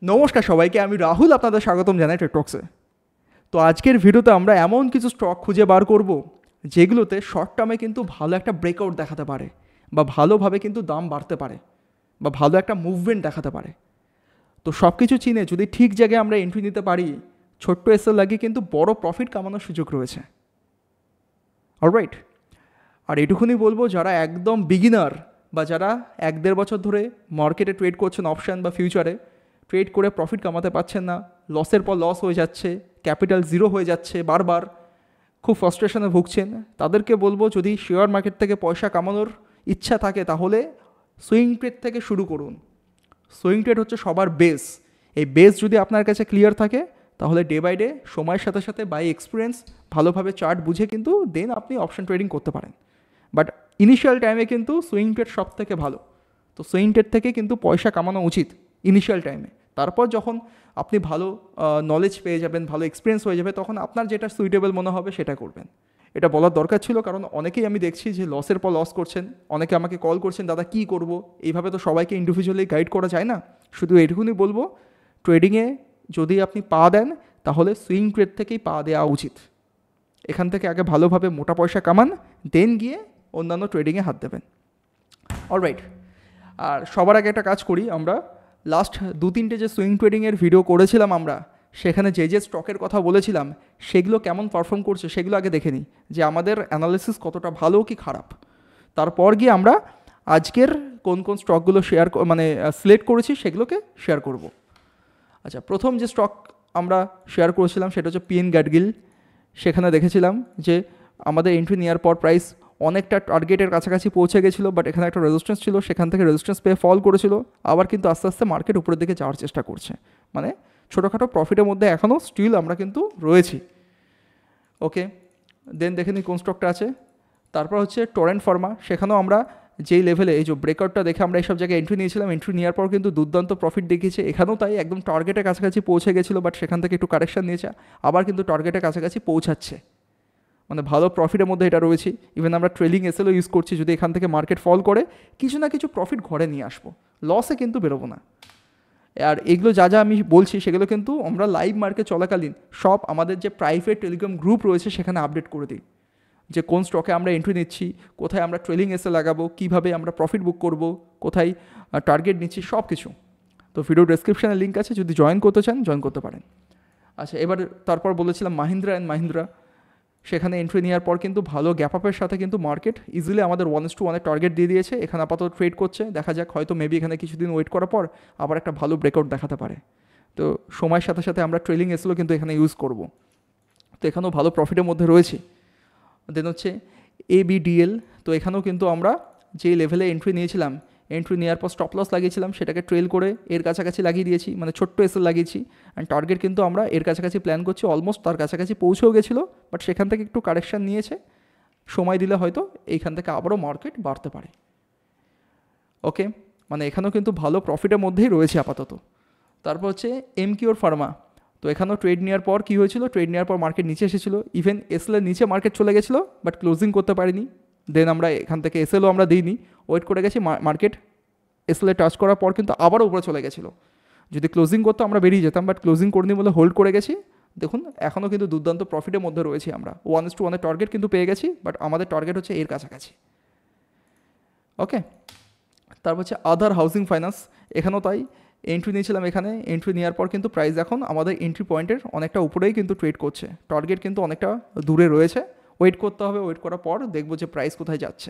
নমস্কার সবাইকে, আমি রাহুল আপনাদের স্বাগতম জানাই টেকটক্সে। তো আজকের ভিডিওতে আমরা এমন কিছু স্টক খুঁজে বার করব যেগুলোতে শর্ট টার্মে কিন্তু ভালো একটা ব্রেকআউট দেখাতে পারে, বা ভালোভাবে কিন্তু দাম বাড়তে পারে, বা ভালো একটা মুভমেন্ট দেখাতে পারে। তো সব কিছু চিনে যদি ঠিক জায়গায় আমরা এন্ট্রি নিতে পারি, ছোট্ট এসএল লাগিয়ে কিন্তু বড় প্রফিট কামানোর সুযোগ রয়েছে। অলরাইট, আর এটুকুনি বলবো, যারা একদম বিগিনার বা যারা 1-1.5 বছর ধরে মার্কেটে ট্রেড করছেন অপশান বা ফিউচারে, ট্রেড করে প্রফিট কামাতে পারছেন না, লসের পর লস হয়ে যাচ্ছে, ক্যাপিটাল জিরো হয়ে যাচ্ছে বারবার, খুব ফ্রাস্ট্রেশনে ভুগছেন, তাদেরকে বলবো যদি শেয়ার মার্কেট থেকে পয়সা কামানোর ইচ্ছা থাকে তাহলে সুইং ট্রেড থেকে শুরু করুন। সুইং ট্রেড হচ্ছে সবার বেস। এই বেস যদি আপনার কাছে ক্লিয়ার থাকে তাহলে ডে বাই ডে সময়ের সাথে সাথে বাই এক্সপিরিয়েন্স ভালোভাবে চার্ট বুঝে কিন্তু দেন আপনি অপশন ট্রেডিং করতে পারেন। বাট ইনিশিয়াল টাইমে কিন্তু সুইং ট্রেড সব থেকে ভালো। তো সুইং ট্রেড থেকে কিন্তু পয়সা কামানো উচিত ইনিশিয়াল টাইমে। তারপর যখন আপনি ভালো নলেজ পেয়ে যাবেন, ভালো এক্সপিরিয়েন্স হয়ে যাবে, তখন আপনার যেটা সুইটেবল মনে হবে সেটা করবেন। এটা বলার দরকার ছিল, কারণ অনেকেই আমি দেখছি যে লসের পর লস করছেন। অনেকে আমাকে কল করছেন, দাদা কী করবো। এইভাবে তো সবাইকে ইন্ডিভিজুয়ালি গাইড করা যায় না। শুধু এইটুকুনি বলবো, ট্রেডিংয়ে যদি আপনি পা দেন তাহলে সুইং ট্রেড থেকেই পা দেওয়া উচিত। এখান থেকে আগে ভালোভাবে মোটা পয়সা কামান, দেন গিয়ে অন্যান্য ট্রেডিংয়ে হাত দেবেন। অলরাইট, আর সবার আগে একটা কাজ করি, আমরা লাস্ট 2-3টে যে সুইং ট্রেডিংয়ের ভিডিও করেছিলাম আমরা, সেখানে যে যে স্টকের কথা বলেছিলাম সেগুলো কেমন পারফর্ম করছে সেগুলো আগে দেখে নিই, যে আমাদের অ্যানালিসিস কতটা ভালো কি খারাপ। তারপর গিয়ে আমরা আজকের কোন কোন স্টকগুলো সিলেক্ট করেছি সেগুলোকে শেয়ার করব। আচ্ছা, প্রথম যে স্টক আমরা শেয়ার করেছিলাম সেটা হচ্ছে পিএন গ্যাডগিল। সেখানে দেখেছিলাম যে আমাদের এন্ট্রি নেওয়ার পর প্রাইস অনেকটা টার্গেটের কাছাকাছি পৌঁছে গেছিলো, বাট এখানে একটা রেজিস্ট্যান্স ছিল, সেখান থেকে রেজিস্ট্যান্স পেয়ে ফল করেছিল। আবার কিন্তু আস্তে আস্তে মার্কেট উপরের দিকে যাওয়ার চেষ্টা করছে, মানে ছোটোখাটো প্রফিটের মধ্যে এখনও স্টিল আমরা কিন্তু রয়েছি। ওকে, দেন দেখে নিই কোন স্টকটা আছে। তারপর হচ্ছে টরেন্ট ফার্মা। সেখানেও আমরা যেই লেভেলে এই যে ব্রেকআউটটা দেখে আমরা এইসব জায়গায় এন্ট্রি নিয়েছিলাম, এন্ট্রি নেওয়ার পর কিন্তু দুর্দান্ত প্রফিট দেখিয়েছে। এখানেও তাই একদম টার্গেটের কাছাকাছি পৌঁছে গেছিলো, বাট সেখান থেকে একটু কারেকশান নিয়েছে, আবার কিন্তু টার্গেটের কাছাকাছি পৌঁছাচ্ছে, মানে ভালো প্রফিটের মধ্যে এটা রয়েছে। ইভেন আমরা ট্রেলিং এসএলও ইউজ করছি, যদি এখান থেকে মার্কেট ফল করে কিছু না কিছু প্রফিট ঘরে নিয়ে আসবো, লসে কিন্তু বেরোবো না। আর এগুলো যা যা আমি বলছি সেগুলো কিন্তু আমরা লাইভ মার্কেট চলাকালীন সব আমাদের যে প্রাইভেট টেলিগ্রাম গ্রুপ রয়েছে সেখানে আপডেট করে দিই, যে কোন স্টকে আমরা এন্ট্রি নিচ্ছি, কোথায় আমরা ট্রেলিং এসে লাগাবো, কীভাবে আমরা প্রফিট বুক করব, কোথায় টার্গেট নিচ্ছি, সব কিছু। তো ভিডিও ডেসক্রিপশানে লিঙ্ক আছে, যদি জয়েন করতে চান জয়েন করতে পারেন। আচ্ছা, এবার তারপর বলেছিলাম মাহিন্দ্রা অ্যান্ড মাহিন্দ্রা। সেখানে এন্ট্রি নেওয়ার পর কিন্তু ভালো গ্যাপ আপের সাথে কিন্তু মার্কেট ইজিলি আমাদের 1:1 টার্গেট দিয়ে দিয়েছে। এখানে আপাতত ট্রেড করছে, দেখা যাক, হয়তো মেবি এখানে কিছুদিন ওয়েট করার পর আবার একটা ভালো ব্রেকআউট দেখাতে পারে। তো সময়ের সাথে সাথে আমরা ট্রেলিং এসেও কিন্তু এখানে ইউজ করব। তো এখানেও ভালো প্রফিটের মধ্যে রয়েছে। দেন হচ্ছে এবিডিএল। তো এখানেও কিন্তু আমরা যেই লেভেলে এন্ট্রি নিয়েছিলাম, এন্ট্রি নেওয়ার পর স্টপ লস লাগিয়েছিলাম, সেটাকে ট্রেল করে এর কাছাকাছি লাগিয়ে দিয়েছি, মানে ছোট্ট এসএল লাগিয়েছি। অ্যান্ড টার্গেট কিন্তু আমরা এর কাছাকাছি প্ল্যান করছি, অলমোস্ট তার কাছাকাছি পৌঁছেও গেছিলো, বাট সেখান থেকে একটু কারেকশান নিয়েছে। সময় দিলে হয়তো এইখান থেকে আবারও মার্কেট বাড়তে পারে। ওকে, মানে এখানেও কিন্তু ভালো প্রফিটের মধ্যেই রয়েছে আপাতত। তারপর হচ্ছে এমকিওর ফার্মা। তো এখানেও ট্রেড নেওয়ার পর কী হয়েছিল, ট্রেড নেওয়ার পর মার্কেট নিচে এসেছিলো, ইভেন এসএলের নিচে মার্কেট চলে গেছিলো, বাট ক্লোজিং করতে পারিনি। দেন আমরা এখান থেকে এসএলও আমরা দিইনি, ওয়েট করে গেছি, মার্কেট এসএলএ টাচ করার পর কিন্তু আবারও উপরে চলে গেছিলো। যদি ক্লোজিং করতো আমরা বেরিয়ে যেতাম, বাট ক্লোজিং করিনি বলে হোল্ড করে গেছি। দেখুন এখনও কিন্তু দুর্দান্ত প্রফিটের মধ্যে রয়েছি আমরা। 1:1 টার্গেট কিন্তু পেয়ে গেছি, বাট আমাদের টার্গেট হচ্ছে এর কাছাকাছি। ওকে, তারপর হচ্ছে আদার হাউজিং ফাইন্যান্স। এখানেও তাই এন্ট্রি নিয়েছিলাম, এখানে এন্ট্রি নেওয়ার পর কিন্তু প্রাইস এখন আমাদের এন্ট্রি পয়েন্টের অনেকটা উপরেই কিন্তু ট্রেড করছে, টার্গেট কিন্তু অনেকটা দূরে রয়েছে। ওয়েট করতে হবে, ওয়েট করার পর দেখবো যে প্রাইস কোথায় যাচ্ছে।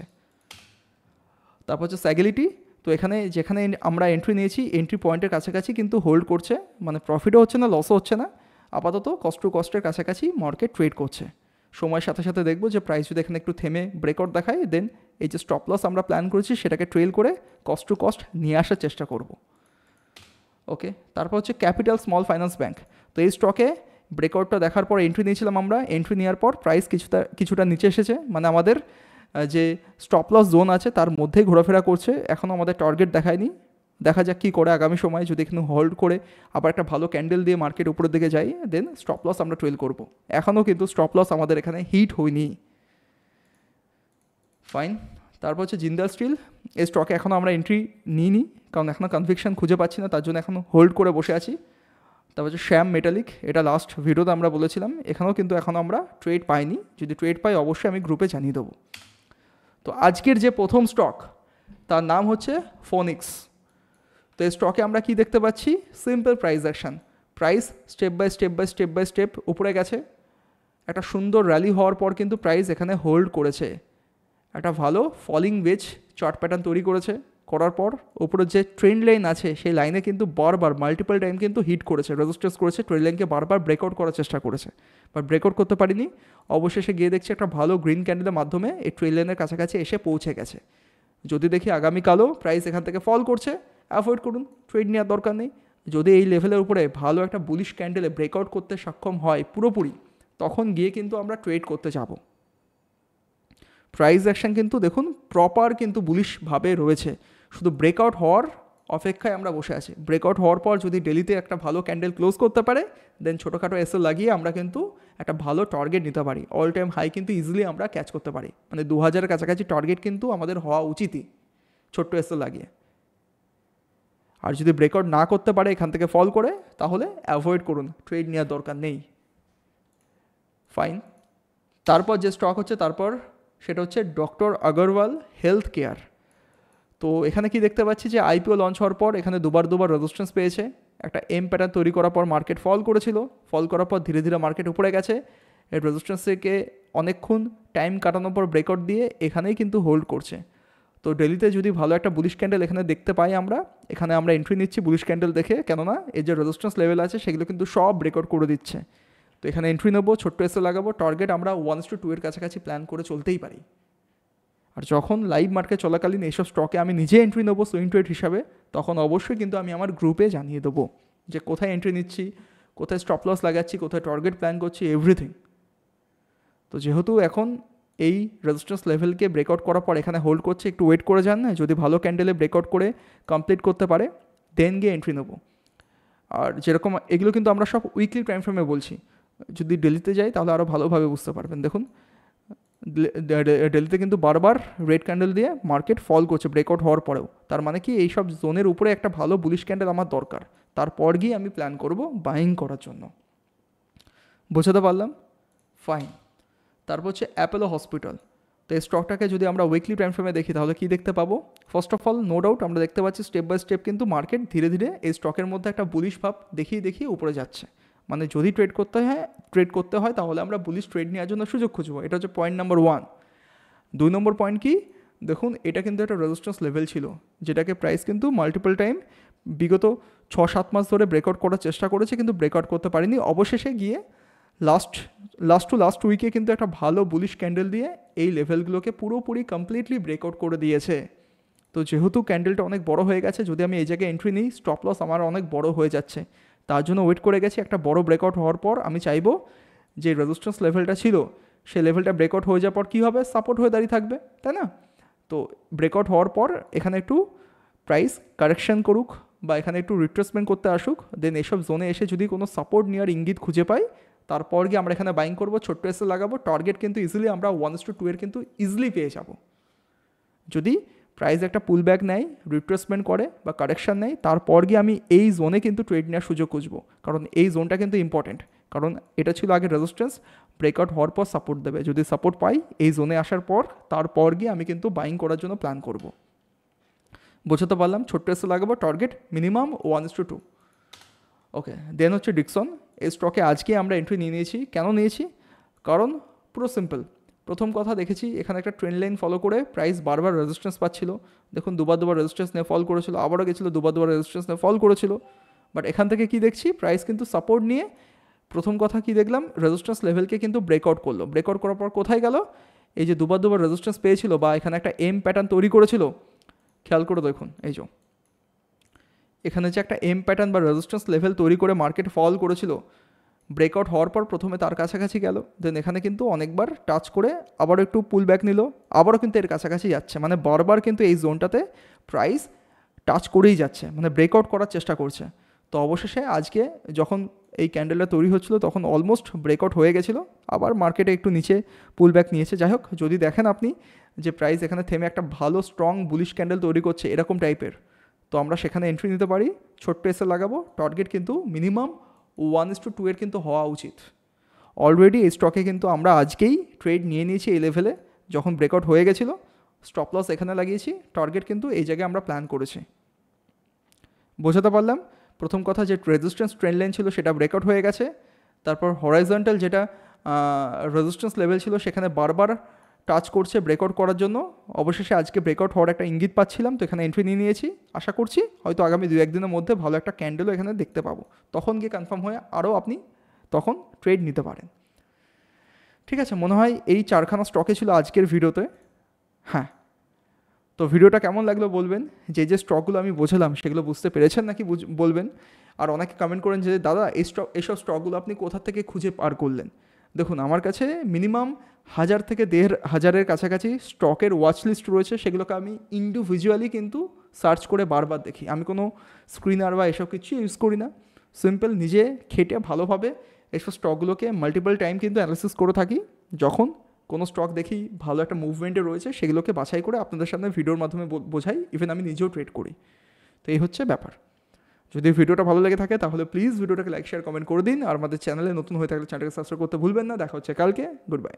তারপর হচ্ছে স্যাগিলিটি। তো এখানে যেখানে আমরা এন্ট্রি নিয়েছি এন্ট্রি পয়েন্টের কাছাকাছি কিন্তু হোল্ড করছে, মানে প্রফিটও হচ্ছে না, লসও হচ্ছে না, আপাতত কস্ট টু কস্টের কাছাকাছি মার্কেট ট্রেড করছে। সময়ের সাথে সাথে দেখবো যে প্রাইস যদি এখানে একটু থেমে ব্রেকআউট দেখায়, দেন এই যে স্টপ লস আমরা প্ল্যান করেছি সেটাকে ট্রেল করে কস্ট টু কস্ট নিয়ে আসার চেষ্টা করব। ওকে, তারপর হচ্ছে ক্যাপিটাল স্মল ফাইন্যান্স ব্যাঙ্ক। তো এই স্টকে ব্রেকআউটটা দেখার পর এন্ট্রি নিয়েছিলাম আমরা, এন্ট্রি নেওয়ার পর প্রাইস কিছুটা নিচে এসেছে, মানে আমাদের যে স্টপ লস জোন আছে তার মধ্যেই ঘোরাফেরা করছে, এখনও আমাদের টার্গেট দেখায়নি। দেখা যাক কী করে আগামী সময়ে, যদি এখানে হোল্ড করে আবার একটা ভালো ক্যান্ডেল দিয়ে মার্কেট উপরের দিকে যাই, দেন স্টপ লস আমরা ট্রেল করব। এখনও কিন্তু স্টপ লস আমাদের এখানে হিট হয়নি। ফাইন, তারপর হচ্ছে জিন্দাল স্টিল, এই স্টকে এখনও আমরা এন্ট্রি নিইনি, কারণ এখনও কনভিকশন খুঁজে পাচ্ছি না, তার জন্য এখনও হোল্ড করে বসে আছি। তারপর হচ্ছে শ্যাম মেটালিক, এটা লাস্ট ভিডিওতে আমরা বলেছিলাম, এখানেও কিন্তু এখনও আমরা ট্রেড পাইনি, যদি ট্রেড পাই অবশ্যই আমি গ্রুপে জানিয়ে দেবো। তো আজকের যে প্রথম স্টক তার নাম হচ্ছে ফোনিক্স। তো এই স্টকে আমরা কি দেখতে পাচ্ছি, simple price action, price step by step উপরে গেছে, একটা সুন্দর র্যালি হওয়ার পর কিন্তু প্রাইস এখানে হোল্ড করেছে, একটা ভালো ফলিং ওয়েজ চার্ট প্যাটার্ন তৈরি করার পর উপরে যে ট্রেন্ড লাইন আছে সেই লাইনে কিন্তু বারবার মাল্টিপল টাইম কিন্তু হিট করেছে, রেজিস্টেন্স করেছে, ট্রেন্ড লাইনকে বারবার ব্রেকআউট করার চেষ্টা করেছে, বাট ব্রেকআউট করতে পারিনি। অবশেষে গিয়ে দেখছি একটা ভালো গ্রিন ক্যান্ডেলের মাধ্যমে এই ট্রেন্ড লাইনের কাছাকাছি এসে পৌঁছে গেছে। যদি দেখি আগামীকালও প্রাইস এখান থেকে ফল করছে, অ্যাভয়েড করুন, ট্রেড নেওয়ার দরকার নেই। যদি এই লেভেলের উপরে ভালো একটা বুলিশ ক্যান্ডেলে ব্রেকআউট করতে সক্ষম হয় পুরোপুরি, তখন গিয়ে কিন্তু আমরা ট্রেড করতে যাব। প্রাইস অ্যাকশন কিন্তু দেখুন প্রপার কিন্তু বুলিশভাবে রয়েছে, শুধু ব্রেকআউট হওয়ার অপেক্ষায় আমরা বসে আছি। ব্রেকআউট হওয়ার পর যদি ডেলিতে একটা ভালো ক্যান্ডেল ক্লোজ করতে পারে, দেন ছোটোখাটো এসএল লাগিয়ে আমরা কিন্তু একটা ভালো টার্গেট নিতে পারি, অল টাইম হাই কিন্তু ইজিলি আমরা ক্যাচ করতে পারি, মানে 2000-এর কাছাকাছি টার্গেট কিন্তু আমাদের হওয়া উচিতই ছোট্ট এসএল লাগিয়ে। আর যদি ব্রেকআউট না করতে পারে এখান থেকে ফল করে, তাহলে অ্যাভয়েড করুন, ট্রেড নেওয়ার দরকার নেই। ফাইন। তারপর যে স্টক হচ্ছে সেটা হচ্ছে ডক্টর আগরওয়াল হেলথ কেয়ার। তো এখানে কি দেখতে পাচ্ছি যে আইপিও লঞ্চ হওয়ার পর এখানে দুবার রেজিস্ট্যান্স পেয়েছে, একটা এম প্যাটার্ন তৈরি করার পর মার্কেট ফল করেছিল, ফল করার পর ধীরে ধীরে মার্কেট উপরে গেছে, এই রেজিস্ট্যান্স থেকে অনেকক্ষণ টাইম কাটানোর পর ব্রেকআউট দিয়ে এখানেই কিন্তু হোল্ড করছে। তো ডেলিতে যদি ভালো একটা বুলিশ ক্যান্ডেল এখানে দেখতে পাই এখানে আমরা এন্ট্রি নিচ্ছি বুলিশ ক্যান্ডেল দেখে, কেননা এই যে রেজিস্ট্যান্স লেভেল আছে সেগুলো কিন্তু সব ব্রেকআউট করে দিচ্ছে। তো এখানে এন্ট্রি নেবো, ছোট্ট এসে লাগাবো, টার্গেট আমরা 1:2 এর কাছাকাছি প্ল্যান করে চলতেই পারি। আর যখন লাইভ মার্কেট চলাকালীন এইসব স্টকে আমি নিজে এন্ট্রি নেবো সুইং ট্রেড হিসাবে, তখন অবশ্যই কিন্তু আমি আমার গ্রুপে জানিয়ে দেবো যে কোথায় এন্ট্রি নিচ্ছি, কোথায় স্টপ লস লাগাচ্ছি, কোথায় টার্গেট প্ল্যান করছি, এভরিথিং। তো যেহেতু এখন এই রেজিস্ট্যান্স লেভেলকে ব্রেকআউট করার পর এখানে হোল্ড করছে, একটু ওয়েট করে যান না, যদি ভালো ক্যান্ডেলে ব্রেকআউট করে কমপ্লিট করতে পারে দেন গিয়ে এন্ট্রি নেবো। আর যেরকম এগুলো কিন্তু আমরা সব উইকলি টাইম ফ্রেমে বলছি, যদি ডেলিতে যাই তাহলে আরও ভালোভাবে বুঝতে পারবেন। দেখুন ডেলিতে কিন্তু বারবার রেড ক্যান্ডেল দিয়ে মার্কেট ফল করছে ব্রেকআউট হওয়ার পরেও, তার মানে কি এই সব জোনের উপরে একটা ভালো বুলিশ ক্যান্ডেল আমার দরকার, তারপর গিয়ে আমি প্ল্যান করব বাইং করার জন্য। বোঝাতে পারলাম? ফাইন। তারপর হচ্ছে অ্যাপোলো হসপিটাল। তো এই স্টকটাকে যদি আমরা উইকলি টাইম ফ্রেমে দেখি তাহলে কী দেখতে পাবো, first of all no doubt আমরা দেখতে পাচ্ছি স্টেপ বাই স্টেপ কিন্তু মার্কেট ধীরে ধীরে এই স্টকের মধ্যে একটা বুলিশ ভাব দেখিয়ে উপরে যাচ্ছে। মানে যদি ট্রেড করতে হয় তাহলে আমরা বুলিশ ট্রেড নেওয়ার জন্য সুযোগ খুঁজবো, এটা হচ্ছে পয়েন্ট নাম্বার 1। 2 নম্বর পয়েন্ট কি, দেখুন এটা কিন্তু একটা রেজিস্ট্যান্স লেভেল ছিল, যেটাকে প্রাইস কিন্তু মাল্টিপল টাইম বিগত 6-7 মাস ধরে ব্রেকআউট করার চেষ্টা করেছে, কিন্তু ব্রেকআউট করতে পারেনি। অবশেষে গিয়ে লাস্ট উইকে কিন্তু একটা ভালো বুলিশ ক্যান্ডেল দিয়ে এই লেভেলগুলোকে পুরোপুরি কমপ্লিটলি ব্রেকআউট করে দিয়েছে। তো যেহেতু ক্যান্ডেলটা অনেক বড় হয়ে গেছে, যদি আমি এই জায়গায় এন্ট্রি নিই স্টপ লস আমার অনেক বড় হয়ে যাচ্ছে, তার জন্য ওয়েট করে গেছি। একটা বড় ব্রেকআউট হওয়ার পর আমি চাইবো যে রেজিস্ট্যান্স লেভেলটা ছিল সেই লেভেলটা ব্রেকআউট হয়ে যাওয়ার পর কী হবে, সাপোর্ট হয়ে দাঁড়িয়ে থাকবে, তাই না? তো ব্রেকআউট হওয়ার পর এখানে একটু প্রাইস কারেকশন করুক বা এখানে একটু রিট্রেসমেন্ট করতে আসুক, দেন এসব জোনে এসে যদি কোনো সাপোর্ট নেওয়ার ইঙ্গিত খুঁজে পাই, তারপর গিয়ে আমরা এখানে বাইং করবো, ছোট্ট এসে লাগাবো, টার্গেট কিন্তু ইজিলি আমরা 1:2 এর কিন্তু ইজিলি পেয়ে যাব। যদি প্রাইস একটা পুল ব্যাক নেয়, রিট্রেসমেন্ট করে বা কারেকশান নেয়, তারপর গিয়ে আমি এই জোনে কিন্তু ট্রেড নেওয়ার সুযোগ খুঁজবো, কারণ এই জোনটা কিন্তু ইম্পর্টেন্ট, কারণ এটা ছিল আগে রেজিস্ট্যান্স, ব্রেকআউট হওয়ার পর সাপোর্ট দেবে, যদি সাপোর্ট পাই এই জোনে আসার পর তারপর গিয়ে আমি কিন্তু বাইং করার জন্য প্ল্যান করব। বোঝাতে পারলাম? ছোট্ট এসে লাগাবো, টার্গেট মিনিমাম 1:2। ওকে, দেন হচ্ছে ডিকসন। এই স্টকে আজকে আমরা এন্ট্রি নিয়েছি। কেন নিয়েছি? কারণ পুরো সিম্পল। প্রথম কথা দেখেছি এখানে একটা ট্রেন্ড লাইন ফলো করে প্রাইস বারবার রেজিস্ট্যান্স পাচ্ছিল, দেখুন দুবার রেজিস্ট্যান্স নিয়ে ফল করেছিল, আবারও গেছিলো দুবার রেজিস্ট্যান্স নিয়ে ফল করেছিল, বাট এখান থেকে কি দেখছি প্রাইস কিন্তু সাপোর্ট নিয়ে প্রথম কথা কি দেখলাম, রেজিস্ট্যান্স লেভেলকে কিন্তু ব্রেকআউট করলো, ব্রেকআউট করার পর কোথায় গেল, এই যে দুবার রেজিস্ট্যান্স পেয়েছিল বা এখানে একটা এম প্যাটার্ন তৈরি করেছিল, খেয়াল করে দেখুন এই যে এখানে যে একটা এম প্যাটার্ন বা রেজিস্ট্যান্স লেভেল তৈরি করে মার্কেট ফল করেছিল, ব্রেকআউট হওয়ার পর প্রথমে তার কাছাকাছি গেল, দেন এখানে কিন্তু অনেকবার টাচ করে আবারও একটু পুল ব্যাক নিল, আবারও কিন্তু এর কাছাকাছি যাচ্ছে, মানে বারবার কিন্তু এই জোনটাতে প্রাইস টাচ করেই যাচ্ছে, মানে ব্রেকআউট করার চেষ্টা করছে। তো অবশেষে আজকে যখন এই ক্যান্ডেলটা তৈরি হচ্ছিল তখন অলমোস্ট ব্রেকআউট হয়ে গেছিলো, আবার মার্কেটে একটু নিচে পুল ব্যাক নিয়েছে। যাই হোক, যদি দেখেন আপনি যে প্রাইস এখানে থেমে একটা ভালো স্ট্রং বুলিশ ক্যান্ডেল তৈরি করছে এরকম টাইপের, তো আমরা সেখানে এন্ট্রি নিতে পারি, ছোট্ট এসে লাগাবো। টার্গেট কিন্তু মিনিমাম 1:2 এর কিন্তু হওয়া উচিত। অলরেডি এই স্টকে কিন্তু আমরা আজকেই ট্রেড নিয়ে নিয়েছি এই লেভেলে, যখন ব্রেকআউট হয়ে গেছিলো স্টপ লস এখানে লাগিয়েছি, টার্গেট কিন্তু এই জায়গায় আমরা প্ল্যান করেছি। বোঝাতে পারলাম? প্রথম কথা যে রেজিস্ট্যান্স ট্রেন্ড লাইন ছিল সেটা ব্রেকআউট হয়ে গেছে, তারপর হরাইজন্টাল যেটা রেজিস্ট্যান্স লেভেল ছিল সেখানে বারবার টাচ করছে ব্রেকআউট করার জন্য, অবশেষে আজকে ব্রেকআউট হওয়ার একটা ইঙ্গিত পাচ্ছিলাম, তো এখানে এন্ট্রি নিয়ে নিয়েছি। আশা করছি হয়তো আগামী 2-1 দিনের মধ্যে ভালো একটা ক্যান্ডেলও এখানে দেখতে পাবো, তখন গিয়ে কনফার্ম হয়ে আরও আপনি তখন ট্রেড নিতে পারেন। ঠিক আছে, মনে হয় এই 4খানা স্টকে ছিল আজকের ভিডিওতে। হ্যাঁ, তো ভিডিওটা কেমন লাগলো বলবেন, যে স্টকগুলো আমি বোঝালাম সেগুলো বুঝতে পেরেছেন নাকি বলবেন। আর অনেকে কমেন্ট করেন যে দাদা এইসব স্টকগুলো আপনি কোথা থেকে খুঁজে পার করলেন। দেখুন, আমার কাছে মিনিমাম 1000 থেকে 1500-এর কাছাকাছি স্টকের ওয়াচ লিস্ট রয়েছে, সেগুলোকে আমি ইন্ডিভিজুয়ালি কিন্তু সার্চ করে বারবার দেখি। আমি কোনো স্ক্রিনার বা এসব কিছু ইউজ করি না, সিম্পল নিজে খেটে ভালোভাবে এইসব স্টকগুলোকে মাল্টিপল টাইম কিন্তু অ্যানালিসিস করে থাকি। যখন কোনো স্টক দেখি ভালো একটা মুভমেন্টে রয়েছে, সেগুলোকে বাছাই করে আপনাদের সামনে ভিডিওর মাধ্যমে বোঝাই, ইভেন আমি নিজেও ট্রেড করি। তো এই হচ্ছে ব্যাপার। যদি ভিডিওটা ভালো লেগে থাকে তাহলে প্লিজ ভিডিওটাকে লাইক শেয়ার কমেন্ট করে দিন, আর আমাদের চ্যানেলে নতুন হয়ে থাকলে চ্যানেলকে সাবস্ক্রাইব করতে ভুলবেন না। দেখা হচ্ছে কালকে, গুড বাই।